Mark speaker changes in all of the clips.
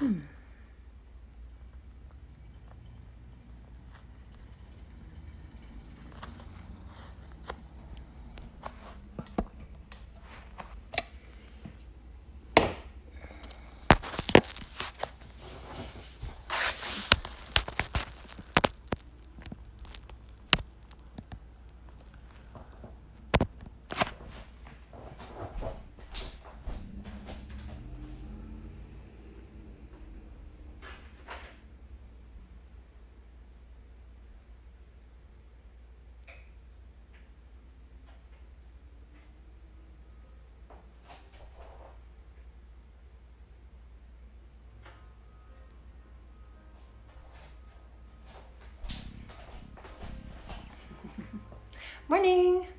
Speaker 1: Morning.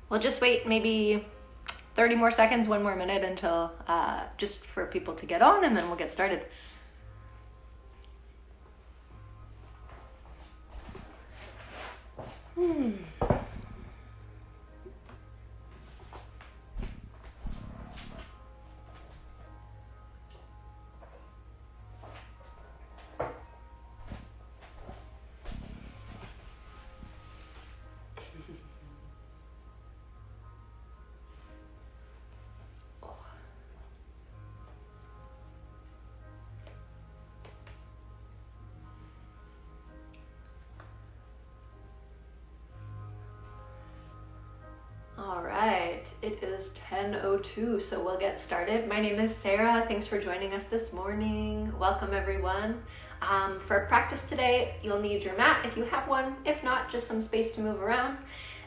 Speaker 1: We'll just wait maybe 30 more seconds, 1 more minute until just for people to get on, and then we'll get started. All right, it is 10:02, so we'll get started. My name is Sarah. Thanks for joining us this morning. Welcome, everyone. For practice today, you'll need your mat if you have one. If not, just some space to move around,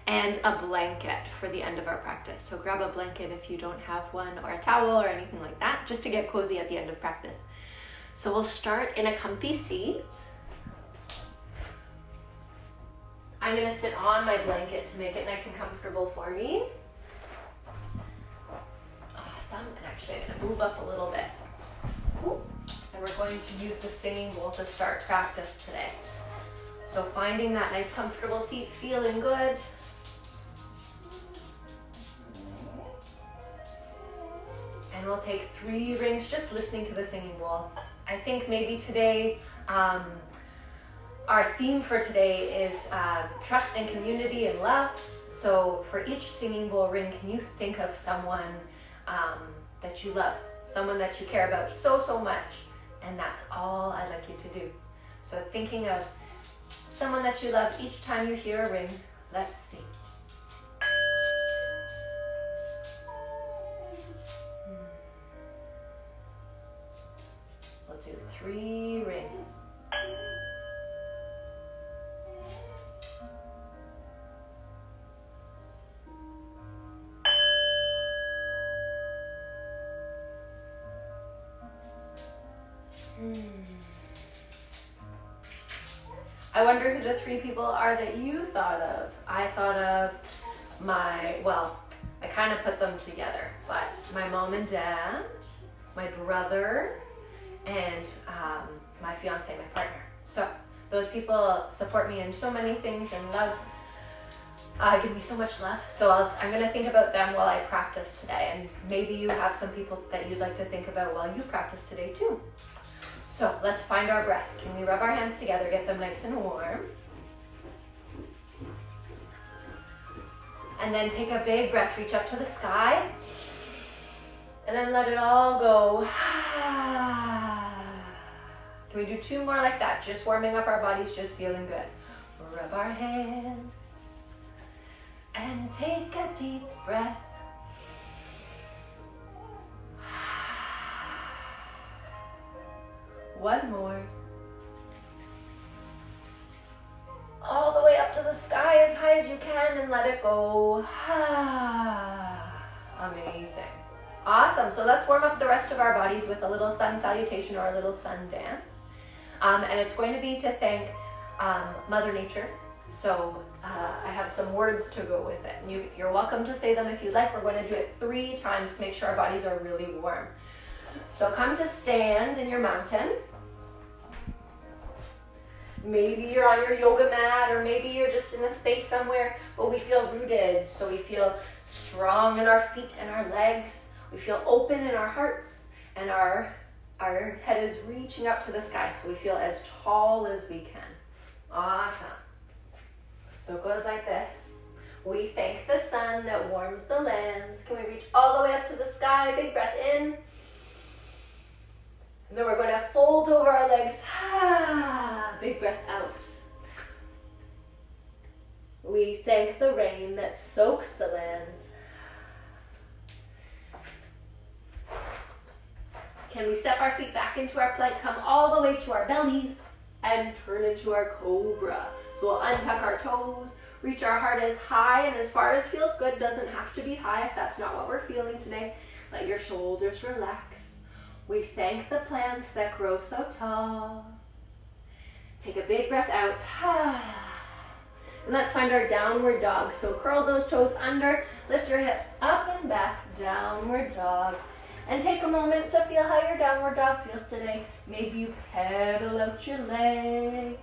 Speaker 1: and a blanket for the end of our practice. So grab a blanket if you don't have one, or a towel or anything like that, just to get cozy at the end of practice. So we'll start in a comfy seat. I'm going to sit on my blanket to make it nice and comfortable for me. Awesome. And actually, I'm going to move up a little bit. And we're going to use the singing bowl to start practice today. So finding that nice comfortable seat, feeling good. And we'll take 3 rings just listening to the singing bowl. I think maybe today, our theme for today is trust and community and love. So for each singing bowl ring, can you think of someone that you love, someone that you care about so much, and that's all I'd like you to do. So thinking of someone that you love each time you hear a ring. Let's see. We'll do 3 rings. I wonder who the 3 people are that you thought of. I thought of I kind of put them together, but my mom and dad, my brother, and my fiance, my partner. So those people support me in so many things and give me so much love. So I'm going to think about them while I practice today, and maybe you have some people that you'd like to think about while you practice today too. So let's find our breath. Can we rub our hands together, get them nice and warm? And then take a big breath, reach up to the sky. And then let it all go. Can we do 2 more like that? Just warming up our bodies, just feeling good. Rub our hands. And take a deep breath. One more. All the way up to the sky as high as you can and let it go. Amazing. Awesome. So let's warm up the rest of our bodies with a little sun salutation or a little sun dance. And it's going to be to thank Mother Nature. So I have some words to go with it. And you're welcome to say them if you'd like. We're going to do it 3 times to make sure our bodies are really warm. So come to stand in your mountain. Maybe you're on your yoga mat, or maybe you're just in a space somewhere, but we feel rooted. So we feel strong in our feet and our legs. We feel open in our hearts and our Our head is reaching up to the sky so we feel as tall as we can. Awesome. So it goes like this. We thank the sun that warms the lands. Can we reach all the way up to the sky? Big breath in. And then we're going to fold over our legs. Big breath out. We thank the rain that soaks the land. Can we step our feet back into our plank, come all the way to our bellies, and turn into our cobra. So we'll untuck our toes, reach our heart as high and as far as feels good. Doesn't have to be high if that's not what we're feeling today. Let your shoulders relax. We thank the plants that grow so tall. Take a big breath out. And let's find our downward dog. So curl those toes under, lift your hips up and back, downward dog. And take a moment to feel how your downward dog feels today. Maybe you pedal out your legs.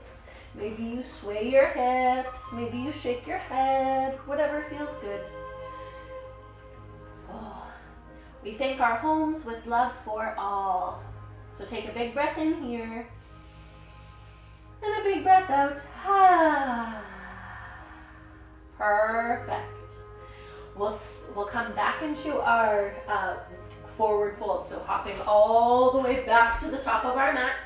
Speaker 1: Maybe you sway your hips. Maybe you shake your head. Whatever feels good. Oh. We thank our homes with love for all. So take a big breath in here. And a big breath out. Perfect. We'll come back into our forward fold. So hopping all the way back to the top of our mat.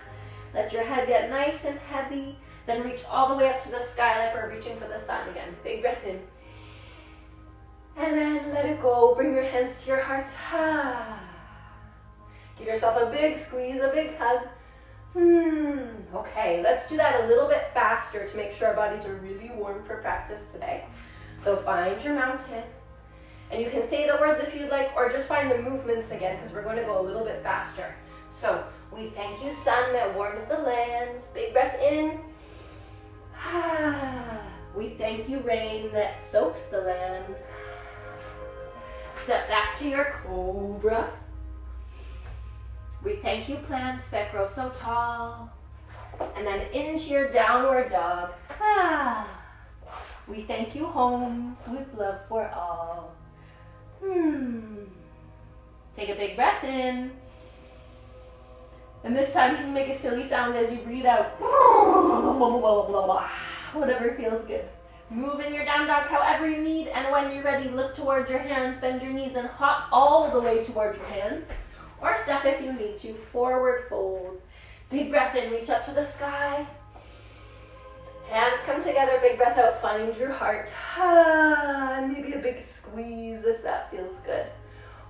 Speaker 1: Let your head get nice and heavy. Then reach all the way up to the sky like we're reaching for the sun again. Big breath in. And then let it go. Bring your hands to your heart. Give yourself a big squeeze, a big hug. Okay, let's do that a little bit faster to make sure our bodies are really warm for practice today. So find your mountain. And you can say the words if you'd like, or just find the movements again, because we're going to go a little bit faster. So, we thank you, sun that warms the land. Big breath in. We thank you, rain that soaks the land. Step back to your cobra. We thank you, plants that grow so tall. And then into your downward dog. We thank you, homes with love for all. Take a big breath in. And this time can you make a silly sound as you breathe out. Whatever feels good. Move in your down dog however you need, and when you're ready, look towards your hands, bend your knees and hop all the way towards your hands. Or step if you need to, forward fold. Big breath in, reach up to the sky. Hands come together, big breath out, find your heart. And maybe a big squeeze if that feels good.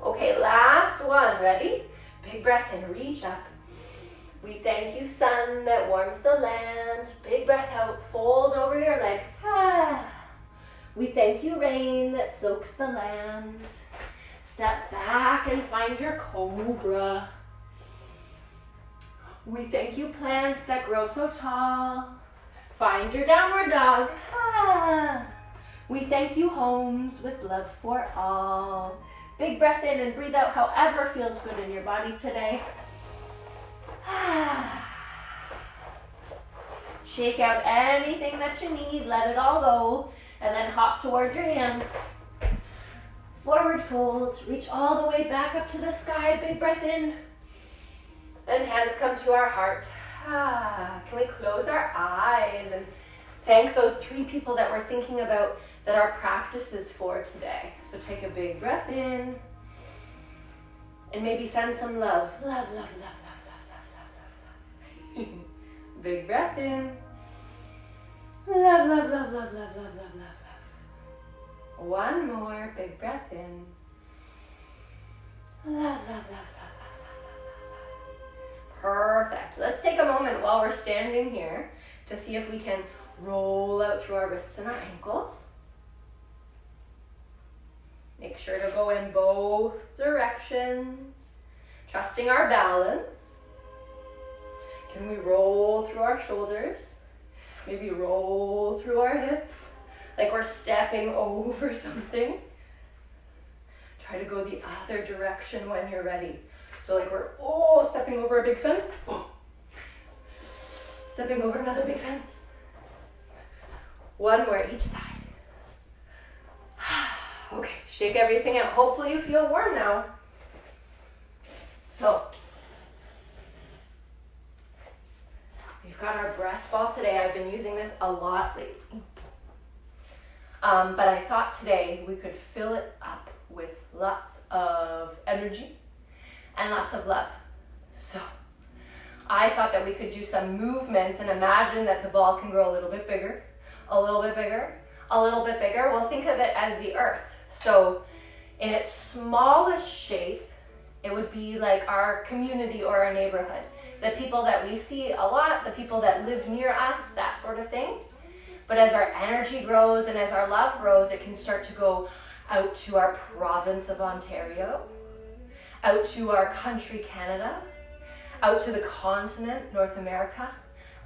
Speaker 1: Okay, last one, ready? Big breath in, reach up. We thank you, sun that warms the land. Big breath out, fold over your legs. We thank you, rain that soaks the land. Step back and find your cobra. We thank you, plants that grow so tall. Find your downward dog. We thank you, homes with love for all. Big breath in and breathe out however feels good in your body today. Shake out anything that you need, let it all go, and then hop toward your hands. Forward fold, reach all the way back up to the sky, big breath in, and hands come to our heart. Can we close our eyes and thank those 3 people that we're thinking about that our practice is for today. So take a big breath in, and maybe send some love. Love, love, love, love, love, love, love, love. Big breath in. Love, love, love, love, love, love, love, love, love. One more, big breath in. Love, love, love, love, love, love, love, love. Perfect. Let's take a moment while we're standing here to see if we can roll out through our wrists and our ankles. Make sure to go in both directions, trusting our balance. Can we roll through our shoulders? Maybe roll through our hips, like we're stepping over something. Try to go the other direction when you're ready. So like we're stepping over a big fence. Stepping over another big fence. One more each side. Okay, shake everything out. Hopefully you feel warm now. So, got our breath ball today. I've been using this a lot lately. But I thought today we could fill it up with lots of energy and lots of love. So I thought that we could do some movements and imagine that the ball can grow a little bit bigger, a little bit bigger, a little bit bigger. Well, think of it as the earth. So in its smallest shape, it would be like our community or our neighborhood. The people that we see a lot, the people that live near us, that sort of thing. But as our energy grows and as our love grows, it can start to go out to our province of Ontario, out to our country, Canada, out to the continent, North America,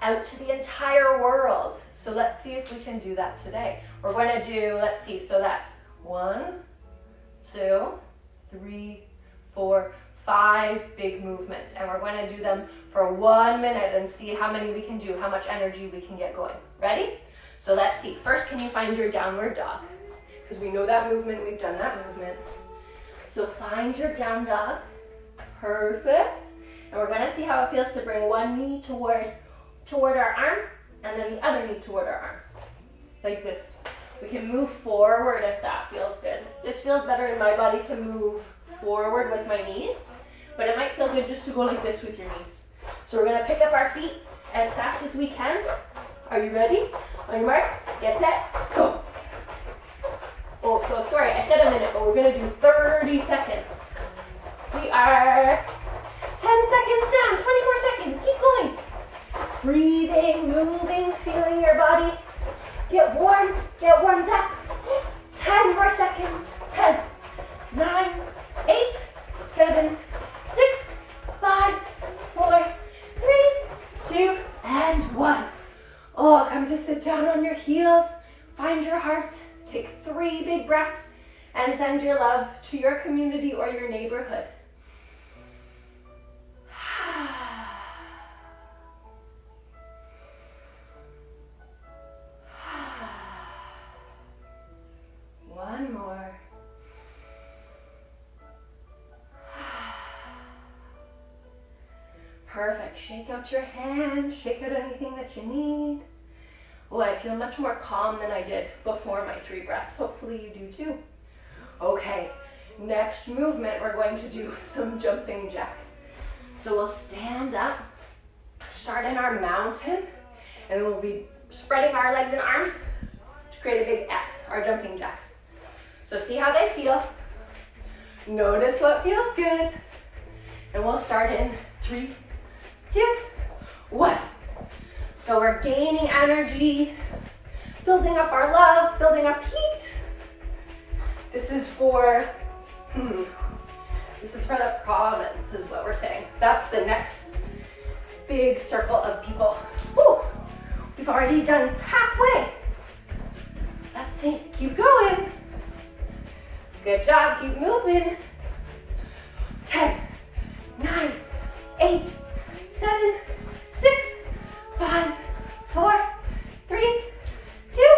Speaker 1: out to the entire world. So let's see if we can do that today. We're going to do, let's see, so that's 1, 2, 3, 4, 5 big movements. And we're going to do them for 1 minute and see how many we can do, how much energy we can get going. Ready? So let's see. First, can you find your downward dog? Because we know that movement, we've done that movement. So find your down dog. Perfect. And we're going to see how it feels to bring one knee toward our arm and then the other knee toward our arm. Like this. We can move forward if that feels good. This feels better in my body to move forward with my knees, but it might feel good just to go like this with your knees. So we're going to pick up our feet as fast as we can. Are you ready? On your mark, get set, go. Oh, so sorry, I said a minute, but we're going to do 30 seconds. We are 10 seconds down, 20 more seconds, keep going. Breathing, moving, feeling your body. Get warm, get warmed up. 10 more seconds. 10, 9, 8, 7, 6, 5, 4, 3, 2, and 1. Oh, come to sit down on your heels. Find your heart. Take 3 big breaths and send your love to your community or your neighborhood. One more. Perfect. Shake out your hands. Shake out anything that you need. Oh, I feel much more calm than I did before my 3 breaths. Hopefully you do too. Okay, next movement, we're going to do some jumping jacks. So we'll stand up, start in our mountain, and then we'll be spreading our legs and arms to create a big X, our jumping jacks. So see how they feel. Notice what feels good. And we'll start in 3, 2, 1. So we're gaining energy, building up our love, building up heat. This is for the province is what we're saying. That's the next big circle of people. Woo! We've already done halfway. Let's see, keep going. Good job, keep moving. 10, 9, 8, 7, 6, 5, 4, 3, 2,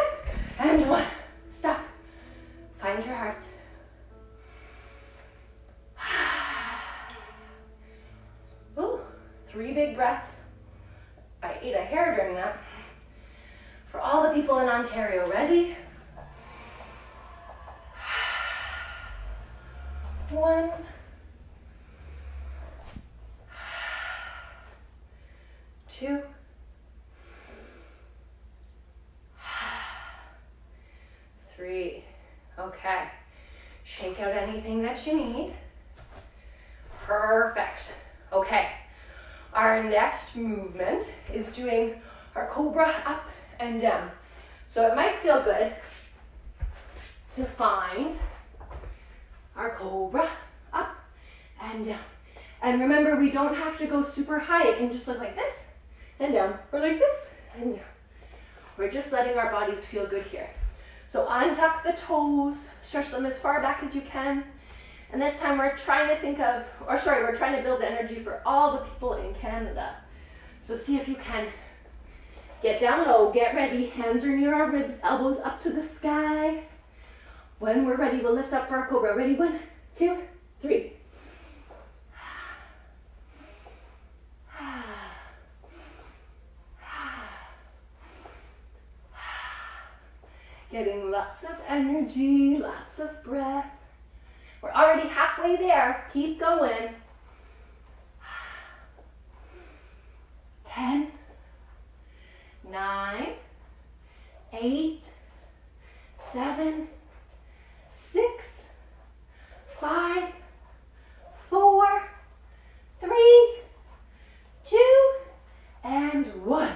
Speaker 1: and 1. Stop. Find your heart. Ooh, 3 big breaths. I ate a hair during that. For all the people in Ontario, ready? 1. 2. 3. Okay. Shake out anything that you need. Perfect. Okay. Our next movement is doing our cobra up and down. So it might feel good to find our cobra up and down. And remember, we don't have to go super high. It can just look like this and down, or like this and down. We're just letting our bodies feel good here. So untuck the toes, stretch them as far back as you can. And this time we're trying to build energy for all the people in Canada. So see if you can get down low, get ready. Hands are near our ribs, elbows up to the sky. When we're ready, we'll lift up for our cobra. Ready? 1, 2, 3. Getting lots of energy, lots of breath. We're already halfway there. Keep going. 10, 9, 8, 7, 6, 5, 4, 3, 2, and 1.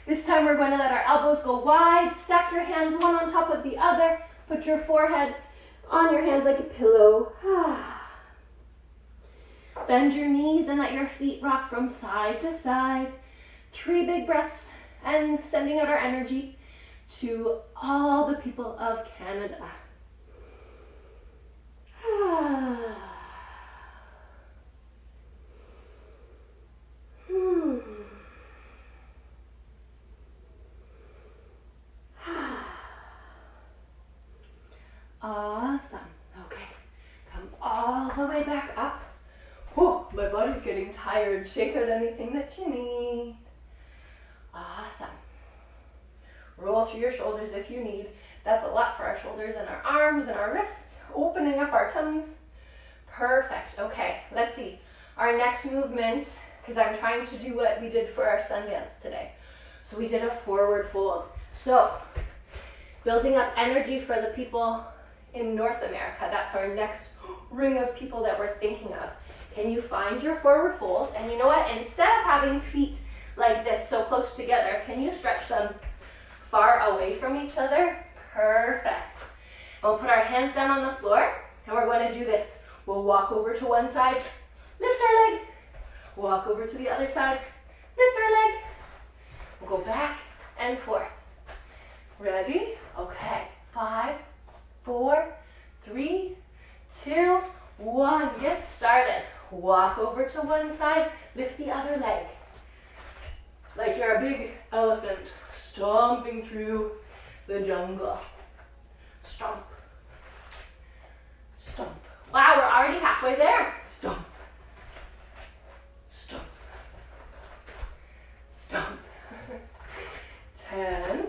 Speaker 1: This time we're going to let our elbows go wide. Stack your hands one on top of the other. Put your forehead on your hands like a pillow. Bend your knees and let your feet rock from side to side. 3 big breaths and sending out our energy to all the people of Canada. Awesome. Okay, come all the way back up. Whew, my body's getting tired. Shake out anything that you need. Awesome. Roll through your shoulders if you need. That's a lot for our shoulders and our arms and our wrists. Opening up our tummies. Perfect. Okay, let's see. Our next movement, because I'm trying to do what we did for our Sundance today. So we did a forward fold. So, building up energy for the people in North America. That's our next ring of people that we're thinking of. Can you find your forward fold? And you know what? Instead of having feet like this so close together, can you stretch them far away from each other? Perfect. And we'll put our hands down on the floor and we're going to do this. We'll walk over to one side, lift our leg, walk over to the other side, lift our leg. We'll go back and forth. Ready? Okay. 5, 4, 3, 2, 1. Get started. Walk over to one side, lift the other leg. Like you're a big elephant stomping through the jungle. Stomp. Stomp. Wow, we're already halfway there. Stomp. Stomp. Stomp. 10,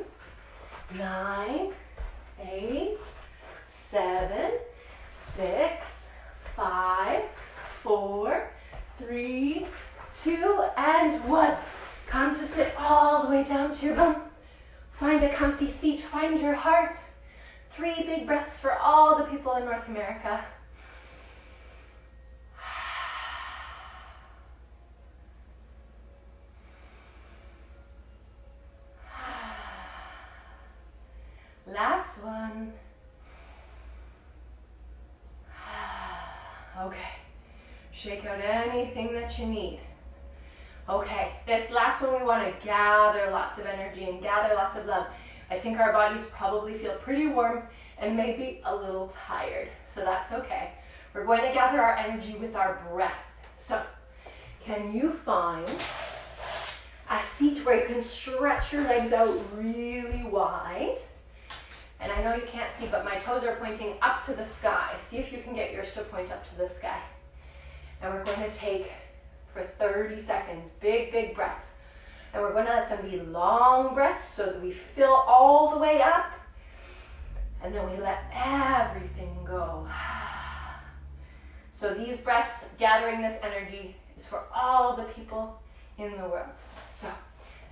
Speaker 1: 9, 8, 7, 6, 5, 4, 3, 2, and 1. Come to sit all the way down to your bum. Find a comfy seat, find your heart. 3 big breaths for all the people in North America. Last one. Okay. Shake out anything that you need. Okay, this last one we want to gather lots of energy and gather lots of love. I think our bodies probably feel pretty warm and maybe a little tired, so that's okay. We're going to gather our energy with our breath. So, can you find a seat where you can stretch your legs out really wide? And I know you can't see, but my toes are pointing up to the sky. See if you can get yours to point up to the sky. And we're going to take, for 30 seconds, big, big breaths. And we're going to let them be long breaths so that we fill all the way up. And then we let everything go. So these breaths, gathering this energy, is for all the people in the world. So,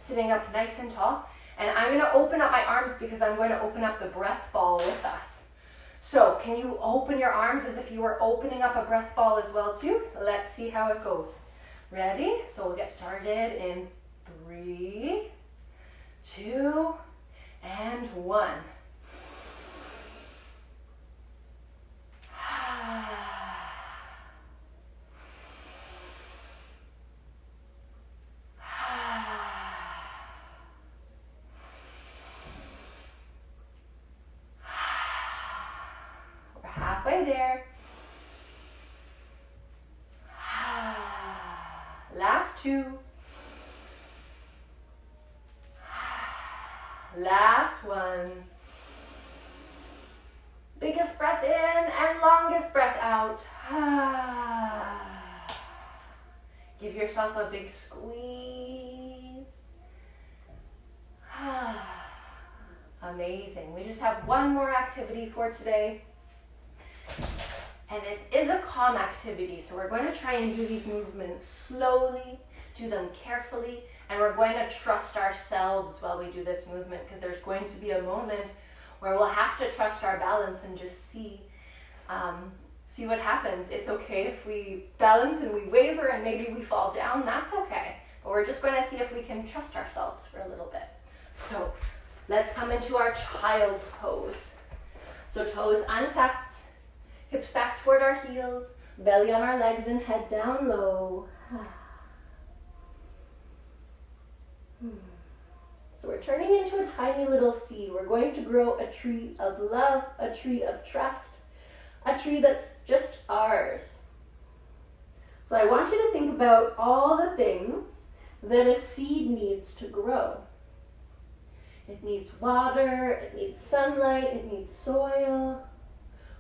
Speaker 1: sitting up nice and tall. And I'm going to open up my arms because I'm going to open up the breath ball with us. So, can you open your arms as if you were opening up a breath ball as well too? Let's see how it goes. Ready? So we'll get started in 3, 2, and 1. We're halfway there. Last 2. Last 1. Biggest breath in and longest breath out. Give yourself a big squeeze. Amazing. We just have one more activity for today. And it is a calm activity. So we're going to try and do these movements slowly, do them carefully, and we're going to trust ourselves while we do this movement, because there's going to be a moment where we'll have to trust our balance and just see what happens. It's okay if we balance and we waver and maybe we fall down, that's okay. But we're just going to see if we can trust ourselves for a little bit. So let's come into our child's pose. So toes untucked, hips back toward our heels, belly on our legs and head down low. So we're turning into a tiny little seed. We're going to grow a tree of love, a tree of trust, a tree that's just ours. So I want you to think about all the things that a seed needs to grow. It needs water, it needs sunlight, it needs soil.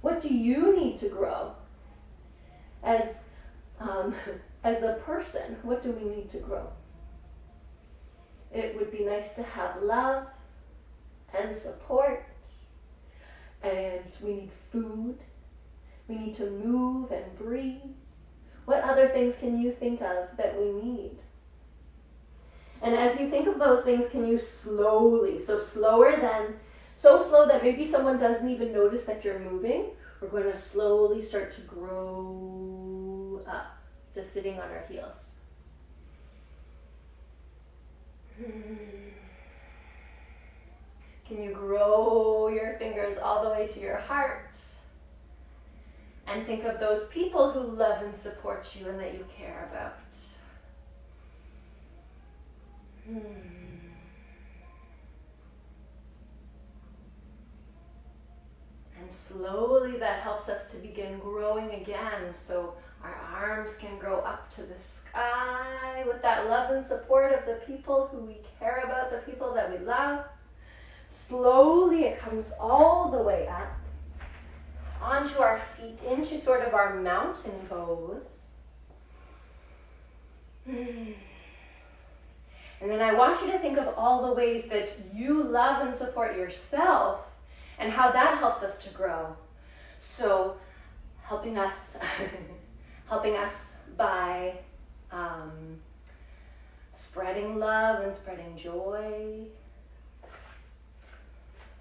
Speaker 1: What do you need to grow? As a person, what do we need to grow? It would be nice to have love and support, and we need food. We need to move and breathe. What other things can you think of that we need? And as you think of those things, can you slowly, so slow that maybe someone doesn't even notice that you're moving, we're going to slowly start to grow up, just sitting on our heels. Can you grow your fingers all the way to your heart? And think of those people who love and support you and that you care about. And slowly that helps us to begin growing again, so our arms can grow up to the sky with that love and support of the people who we care about, the people that we love. Slowly it comes all the way up onto our feet, into sort of our mountain pose. And then I want you to think of all the ways that you love and support yourself and how that helps us to grow. So helping us by spreading love and spreading joy.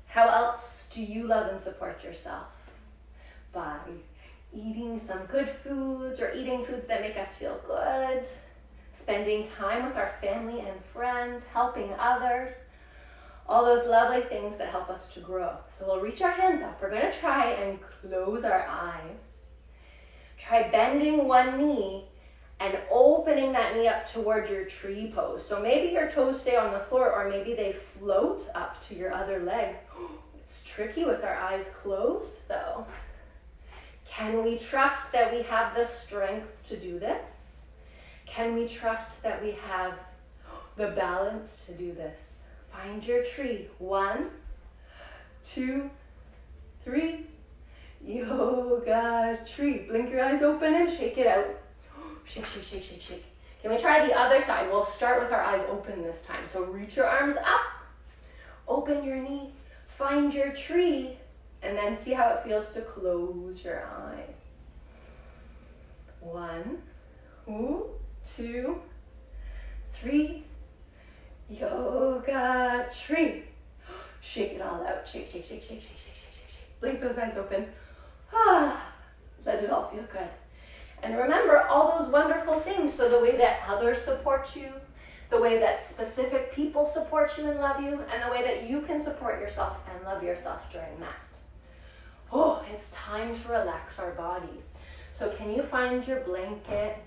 Speaker 1: How else do you love and support yourself? By eating some good foods or eating foods that make us feel good, spending time with our family and friends, helping others, all those lovely things that help us to grow. So we'll reach our hands up. We're going to try and close our eyes. Try bending one knee and opening that knee up toward your tree pose. So maybe your toes stay on the floor, or maybe they float up to your other leg. It's tricky with our eyes closed though. Can we trust that we have the strength to do this? Can we trust that we have the balance to do this? Find your tree. 1, 2, 3. Yoga tree. Blink your eyes open and shake it out. Shake, shake, shake, shake, shake. Can we try the other side? We'll start with our eyes open this time. So reach your arms up, open your knee, find your tree, and then see how it feels to close your eyes. 1, 2, 3. Yoga tree. Shake it all out. Shake, shake, shake, shake, shake, shake, shake, shake, shake. Blink those eyes open. Let it all feel good. And remember all those wonderful things. So the way that others support you, the way that specific people support you and love you, and the way that you can support yourself and love yourself during that. Oh, it's time to relax our bodies. So can you find your blanket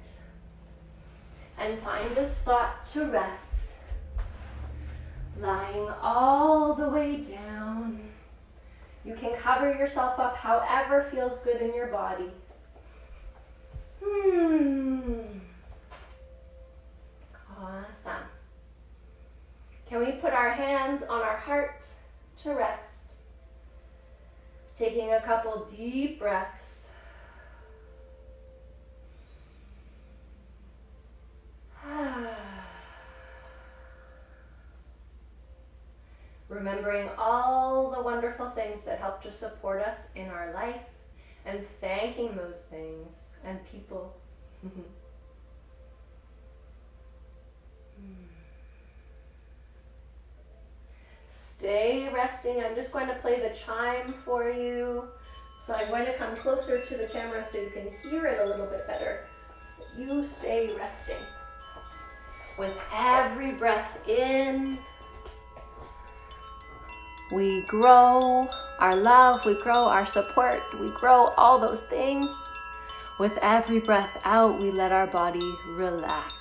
Speaker 1: and find a spot to rest? Lying all the way down. You can cover yourself up however feels good in your body. Awesome. Can we put our hands on our heart to rest? Taking a couple deep breaths. remembering all the wonderful things that help to support us in our life and thanking those things and people. Stay resting. I'm just going to play the chime for you. So I'm going to come closer to the camera so you can hear it a little bit better. You stay resting. With every breath in, we grow our love, we grow our support, we grow all those things. With every breath out, we let our body relax.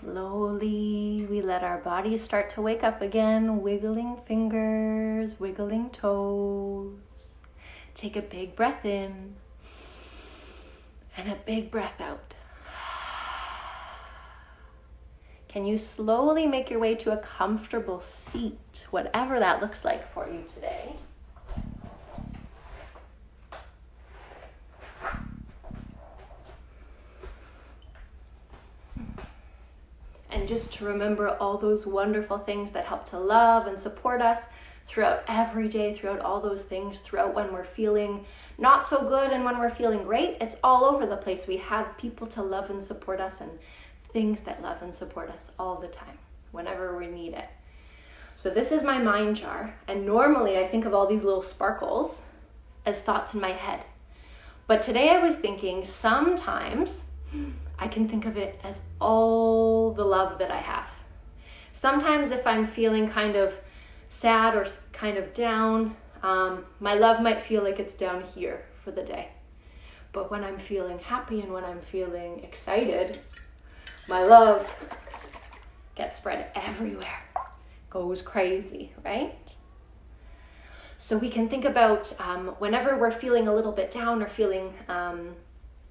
Speaker 1: Slowly, we let our body start to wake up again, wiggling fingers, wiggling toes. Take a big breath in and a big breath out. Can you slowly make your way to a comfortable seat, whatever that looks like for you today? And just to remember all those wonderful things that help to love and support us throughout every day, throughout all those things, throughout when we're feeling not so good and when we're feeling great. It's all over the place. We have people to love and support us and things that love and support us all the time, whenever we need it. So this is my mind jar, and normally I think of all these little sparkles as thoughts in my head. But today I was thinking sometimes I can think of it as all the love that I have. Sometimes if I'm feeling kind of sad or kind of down, my love might feel like it's down here for the day. But when I'm feeling happy and when I'm feeling excited, my love gets spread everywhere, goes crazy, right? So we can think about whenever we're feeling a little bit down or feeling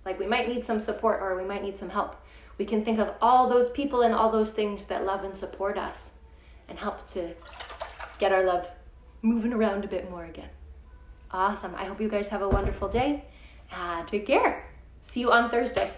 Speaker 1: like we might need some support or we might need some help, we can think of all those people and all those things that love and support us and help to get our love moving around a bit more again. Awesome. I hope you guys have a wonderful day. Take care. See you on Thursday.